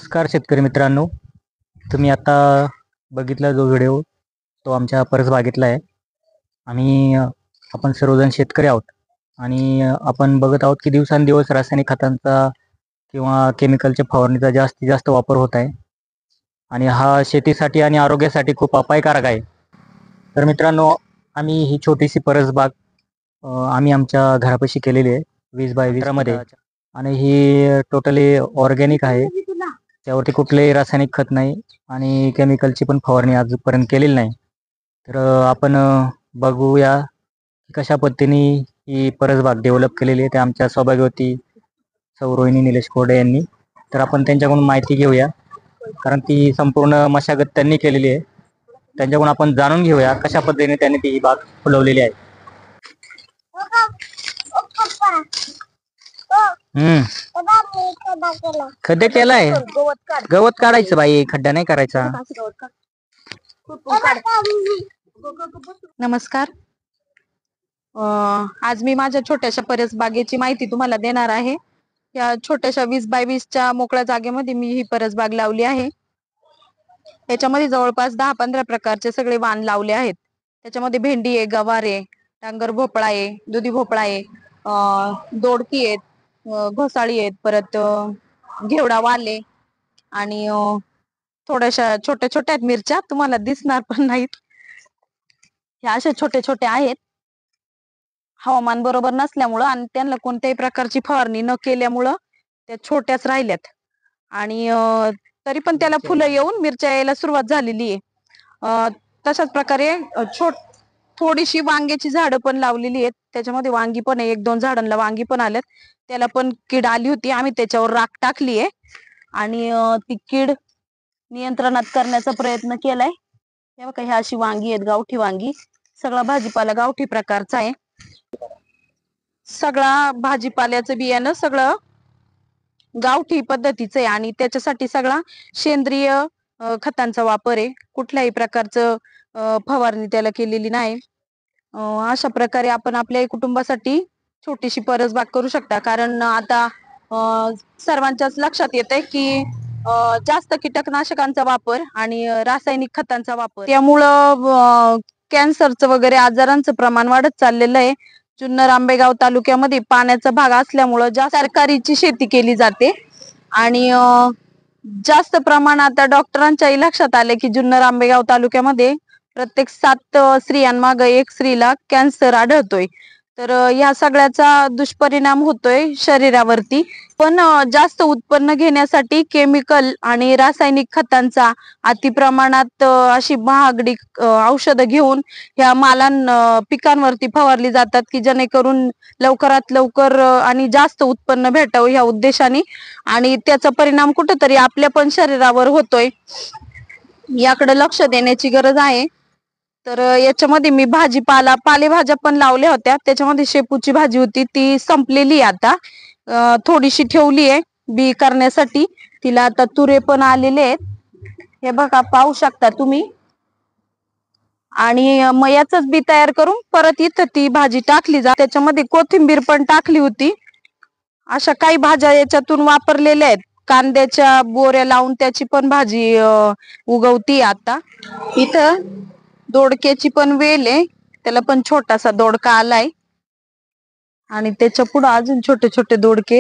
नमस्कार शेतकरी मित्रांनो, तुम्ही आता बघितला जो व्हिडिओ तो आमच्या परसबागेतला आहे. आपण सर्वजण शेतकरी आहोत आणि आपण बघत आहोत की दिवसांदिवस रासायनिक खतांचा किंवा केमिकलच्या फवारणीचा जास्तीत जास्त वापर होत आहे आणि हा शेतीसाठी आणि आरोग्यासाठी खूप अपायकारक आहे. तर मित्रांनो, आम्ही ही छोटीशी परसबाग आम्ही आमच्या घरापाशी केलेली आहे 20 बाय 20 मध्ये आणि ही टोटली ऑर्गॅनिक आहे. त्यावरती कुठलेही रासायनिक खत नाही आणि केमिकलची पण फवारणी आजपर्यंत केलेली नाही. तर आपण बघूया कशा पद्धतीने ही परसबाग डेव्हलप केलेली आहे ते आमच्या सौभाग्यवती सौ रोहिणी निलेश कोरडे यांनी. तर आपण त्यांच्याकडून माहिती घेऊया, कारण ती संपूर्ण मशागत त्यांनी केलेली आहे. त्यांच्याकडून आपण जाणून घेऊया कशा पद्धतीने त्यांनी ती बाग फुलवलेली आहे. खड्डे केलाय, गवत काढायचं बाई, खड्डा नाही करायचा. नमस्कार. आज मी माझ्या छोट्याशा परसबागेची माहिती तुम्हाला देणार आहे. या छोट्याशा 20 बाय 20च्या मोकळ्या जागेमध्ये मी ही परसबाग लावली आहे. याच्यामध्ये जवळपास 10-15 प्रकारचे सगळे वाण लावले आहेत. त्याच्यामध्ये भेंडी आहे, गवार आहे, डांगर भोपळा आहे, दुधी भोपळा आहे, दोडकी आहेत, घोसाळी आहेत, परत घेवडा वाले आणि थोड्याशा छोट्या छोट्या मिरच्या तुम्हाला दिसणार पण नाहीत. ह्या अशा छोटे छोटे आहेत. हवामान बरोबर नसल्यामुळं आणि त्यांना कोणत्याही प्रकारची फवारणी न केल्यामुळं त्या छोट्याच राहिल्यात आणि तरी पण त्याला फुलं येऊन मिरच्या यायला सुरुवात झालेली आहे. तशाच प्रकारे थोडीशी वांग्याची झाडं पण लावलेली आहेत. त्याच्यामध्ये वांगी पण आहे, 1-2 झाडांना वांगी पण आल्यात. त्याला पण कीड आली होती, आम्ही त्याच्यावर राख टाकली आहे आणि ती कीड नियंत्रणात करण्याचा प्रयत्न केलाय. हे बघा, ह्या अशी वांगी आहेत, गावठी वांगी. सगळा भाजीपाला गावठी प्रकारचा आहे. सगळा भाजीपाल्याचं बियाणं सगळं गावठी पद्धतीचं आहे आणि त्याच्यासाठी सगळा सेंद्रिय खतांचा वापर आहे. कुठल्याही प्रकारचं फवारणी त्याला केलेली नाही. अशा प्रकारे आपण आपल्या कुटुंबासाठी छोटीशी परसबाग करू शकता. कारण आता सर्वांच्याच लक्षात येतंय की जास्त कीटकनाशकांचा वापर आणि रासायनिक खतांचा वापर त्यामुळं कॅन्सरचं वगैरे आजारांचं प्रमाण वाढत चाललेलं आहे. जुन्नर आंबेगाव तालुक्यामध्ये पाण्याचा भाग असल्यामुळं जास्त तरकारीची शेती केली जाते आणि जास्त प्रमाणात आता डॉक्टरांच्याही लक्षात आले की जुन्नर आंबेगाव तालुक्यामध्ये प्रत्येक 7 स्त्रियांमागे 1 स्त्रीला कॅन्सर आढळतोय. तर या सगळ्याचा दुष्परिणाम होतोय शरीरावरती. पण जास्त उत्पन्न घेण्यासाठी केमिकल आणि रासायनिक खतांचा अतिप्रमाणात अशी महागडी औषधं घेऊन ह्या पिकांवरती फवारली जातात की जेणेकरून लवकरात लवकर आणि जास्त उत्पन्न भेटावं ह्या उद्देशाने आणि त्याचा परिणाम कुठेतरी आपल्या पण शरीरावर होतोय. याकडे लक्ष देण्याची गरज आहे. तर याच्यामध्ये मी पालेभाज्या पण लावल्या होत्या. त्याच्यामध्ये शेपूची भाजी होती, ती संपलेली आता. थोडीशी ठेवली आहे बी करण्यासाठी. तिला आता तुरे पण आलेले आहेत, हे बघा, पाहू शकता तुम्ही. आणि मग याच बी तयार करून परत इथं ती भाजी टाकली जा. त्याच्यामध्ये कोथिंबीर पण टाकली होती. अशा काही भाज्या याच्यातून वापरलेल्या आहेत. कांद्याच्या बोऱ्या लावून त्याची पण भाजी उगवती आता. इथं दोडक्याची पण वेल आहे, त्याला पण छोटासा दोडका आलाय आणि त्याच्या पुढे अजून छोटे छोटे दोडके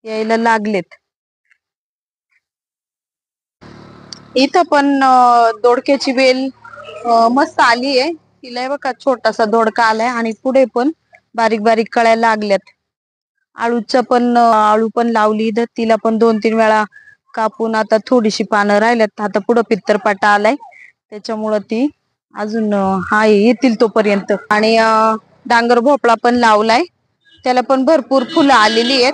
यायला लागलेत. इथं पण दोडक्याची वेल मस्त आली आहे. तिला बघा छोटासा दोडका आलाय आणि पुढे पण बारीक बारीक कळ्या लागल्यात. आळू पण लावली इथं, तिला पण 2-3 वेळा कापून आता थोडीशी पानं राहिल्यात. आता पुढं पित्तरपाटा आलाय त्याच्यामुळं ती अजून येतील तोपर्यंत. आणि डांगर भोपळा पण लावलाय, त्याला पण भरपूर फुलं आलेली आहेत.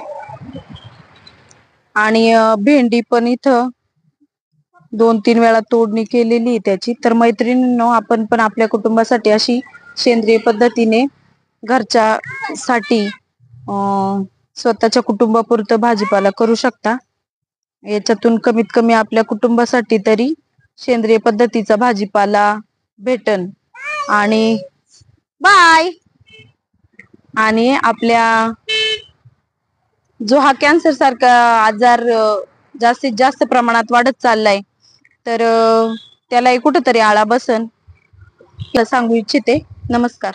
आणि भेंडी पण इथं 2-3 वेळा तोडणी केलेली त्याची. तर मैत्रिणींनो, आपण पण आपल्या कुटुंबासाठी अशी सेंद्रिय पद्धतीने घरच्या साठी स्वतःच्या कुटुंबापुरतं भाजीपाला करू शकता. याच्यातून कमीत कमी आपल्या कुटुंबासाठी तरी सेंद्रिय पद्धतीचा भाजीपाला भेटन आणि आपल्या जो हा कॅन्सर सारखा आजार जास्तीत जास्त प्रमाणात वाढत चाललाय, तर त्यालाही कुठंतरी आळा बसन सांगू इच्छिते. नमस्कार.